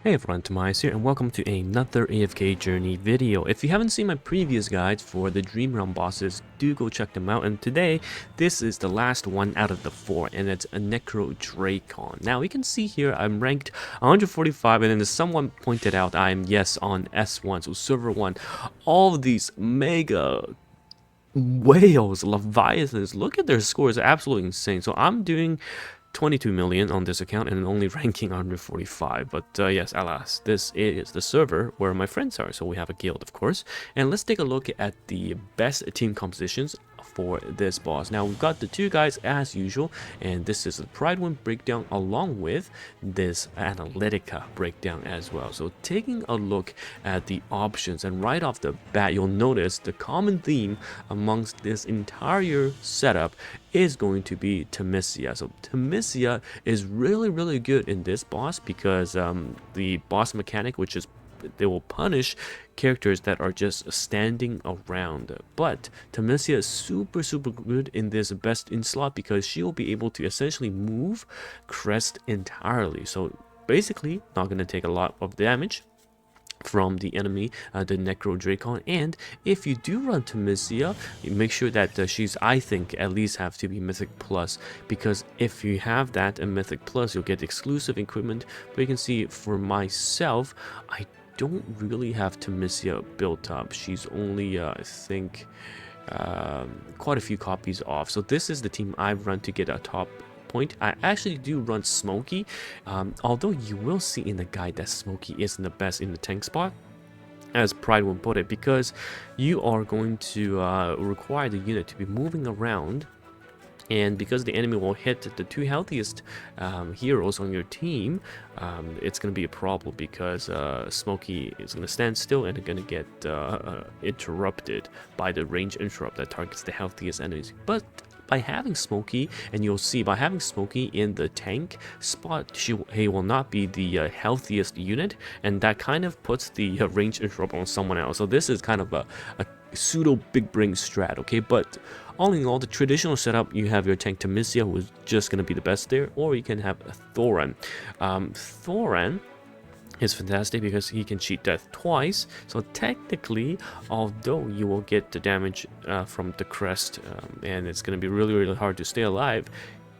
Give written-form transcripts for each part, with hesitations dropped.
Hey everyone, TimaeuSS here and welcome to another AFK Journey video. If you haven't seen my previous guides for the Dream Realm bosses, do go check them out. And today, this is the last one out of the 4 and it's a Necrodrakon. Now you can see here I'm ranked 145 and then someone pointed out I'm on S1, so server 1. All of these mega whales, leviathans, look at their scores, absolutely insane. So I'm doing 22 million on this account and only ranking 145, but yes, alas, this is the server where my friends are, so we have a guild, of course. And let's take a look at the best team compositions for this boss. Now we've got the two guys as usual, and this is the Pride 1 breakdown along with this Analytica breakdown as well. So taking a look at the options, and right off the bat you'll notice the common theme amongst this entire setup is going to be TimaeuSS. So TimaeuSS is really good in this boss because the boss mechanic, which is they will punish characters that are just standing around. But TimaeuSS is super good in this best in slot because she will be able to essentially move crest entirely. So basically not going to take a lot of damage from the enemy, the Necrodrakon. And if you do run TimaeuSS, make sure that she's, I think, at least have to be Mythic Plus, because if you have that and Mythic Plus, you'll get exclusive equipment. But you can see for myself, I don't really have TimaeuSS built up. She's only, I think, quite a few copies off. So this is the team I've run to get a top point. I actually do run Smokey, although you will see in the guide that Smokey isn't the best in the tank spot, as Pride 1 put it, because you are going to require the unit to be moving around, and because the enemy will hit the two healthiest heroes on your team, it's going to be a problem because Smokey is going to stand still and going to get interrupted by the range interrupt that targets the healthiest enemies. But by having Smokey, and you'll see by having Smokey in the tank spot, he will not be the healthiest unit, and that kind of puts the range interrupt on someone else. So this is kind of a pseudo big brain strat, okay? But all in all, the traditional setup, you have your tank TimaeuSS, who is just going to be the best there, or you can have a Thoran. Thoran is fantastic because he can cheat death twice. So technically, although you will get the damage from the crest, and it's going to be really hard to stay alive,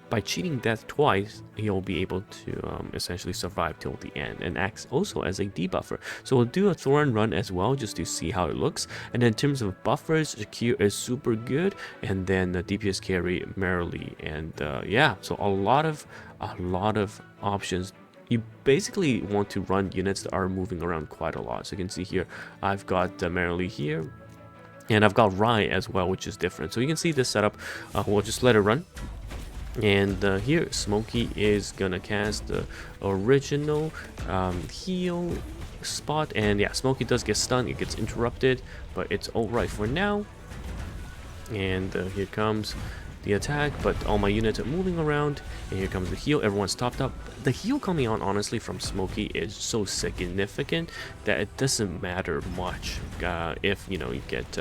by cheating death twice, he'll be able to essentially survive till the end and acts also as a debuffer. So we'll do a Thoran run as well just to see how it looks. And then in terms of buffers, Q is super good, and then the DPS carry merrily, and yeah, so a lot of options. You basically want to run units that are moving around quite a lot. So you can see here, I've got Merrily here, and I've got Rye as well, which is different. So you can see this setup. We'll just let it run. And here, Smokey is gonna cast the original heal spot. And yeah, Smokey does get stunned, it gets interrupted, but it's alright for now. And here comes the attack, but all my units are moving around, and here comes the heal. Everyone's topped up. The heal coming on, honestly, from Smokey is so significant that it doesn't matter much if you get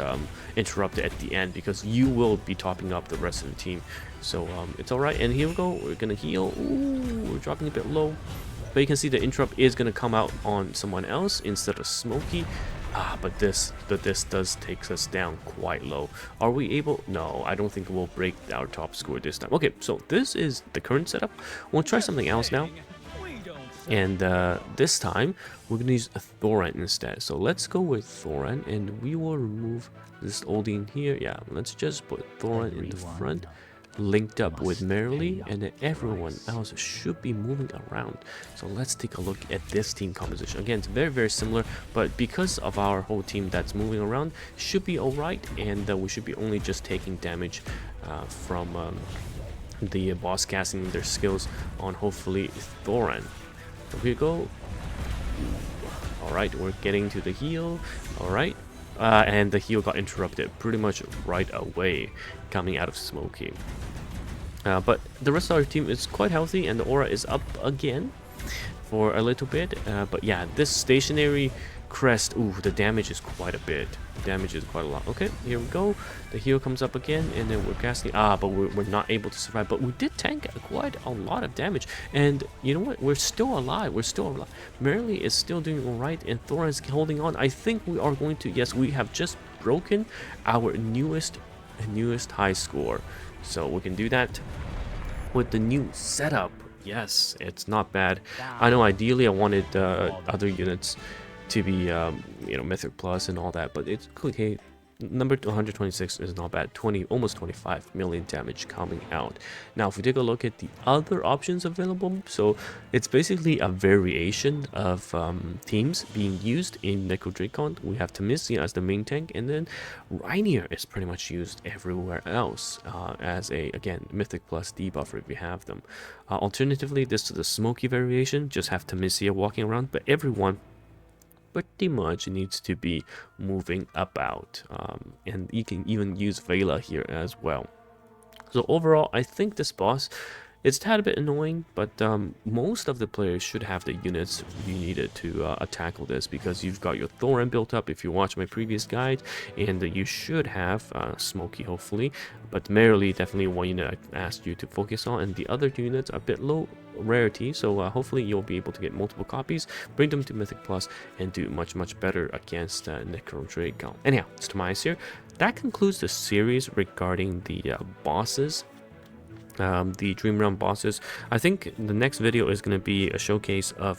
interrupted at the end, because you will be topping up the rest of the team. So it's all right. And here we go, we're gonna heal. Ooh, we're dropping a bit low, but you can see the interrupt is gonna come out on someone else instead of Smokey. But this does take us down quite low. Are we able? No, I don't think we'll break our top score this time. Okay, so this is the current setup. We'll try something else now. And this time, we're going to use a Thoran instead. So let's go with Thoran, and we will remove this oldie in here. Yeah, let's just put Thoran in the front, linked up with Merrily, and then everyone else should be moving around. So let's take a look at this team composition. Again, it's very similar, but because of our whole team that's moving around, should be alright, and we should be only just taking damage from the boss casting their skills on, hopefully, Thoran. So here we go. Alright, we're getting to the heal. Alright. And the heal got interrupted pretty much right away coming out of Smokey. But the rest of our team is quite healthy, and the aura is up again. for a little bit. But yeah, this stationary crest, ooh, the damage is quite a bit. Damage is quite a lot. Okay, here we go. The heal comes up again, and then we're casting. But we're not able to survive. But we did tank quite a lot of damage. And you know what? We're still alive. We're still alive. Merely is still doing all right, and Thoran is holding on. I think we are going to. Yes, we have just broken our newest high score, so we can do that with the new setup. Yes, it's not bad. I know ideally I wanted other units to be you know, Mythic Plus and all that, but it's okay. Number 126 is not bad. Almost 25 million damage coming out. Now if we take a look at the other options available, so it's basically a variation of teams being used in Necrodrakon. We have TimaeuSS as the main tank, and then Reinier is pretty much used everywhere else as a, again, Mythic Plus debuffer if you have them. Alternatively, this is the Smokey variation, just have TimaeuSS walking around, but everyone pretty much needs to be moving about, and you can even use Vela here as well. So overall, I think this boss, it's a tad bit annoying, but most of the players should have the units you needed to tackle this, because you've got your Thoran built up if you watch my previous guide, and you should have Smokey hopefully, but Merrily definitely one unit I asked you to focus on, and the other two units are a bit low rarity, so hopefully you'll be able to get multiple copies, bring them to Mythic Plus, and do much better against Necrodrakon. Anyhow, it's TimaeuSS here. That concludes the series regarding the bosses, the Dream Realm bosses. I think the next video is going to be a showcase of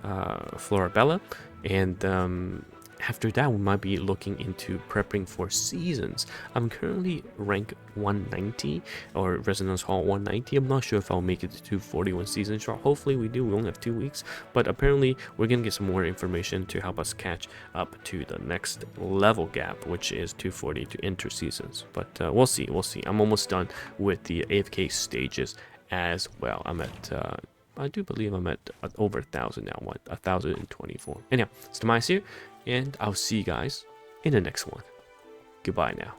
Florabella, and after that we might be looking into prepping for seasons. I'm currently rank 190, or Resonance Hall 190. I'm not sure if I'll make it to 241 season short. Hopefully we do. We only have 2 weeks, but apparently we're gonna get some more information to help us catch up to the next level gap, which is 240 to enter seasons. But we'll see. I'm almost done with the AFK stages as well. I'm at I do believe I'm at over 1,000 now. 1,024. Anyhow, it's TimaeuSS here, and I'll see you guys in the next one. Goodbye now.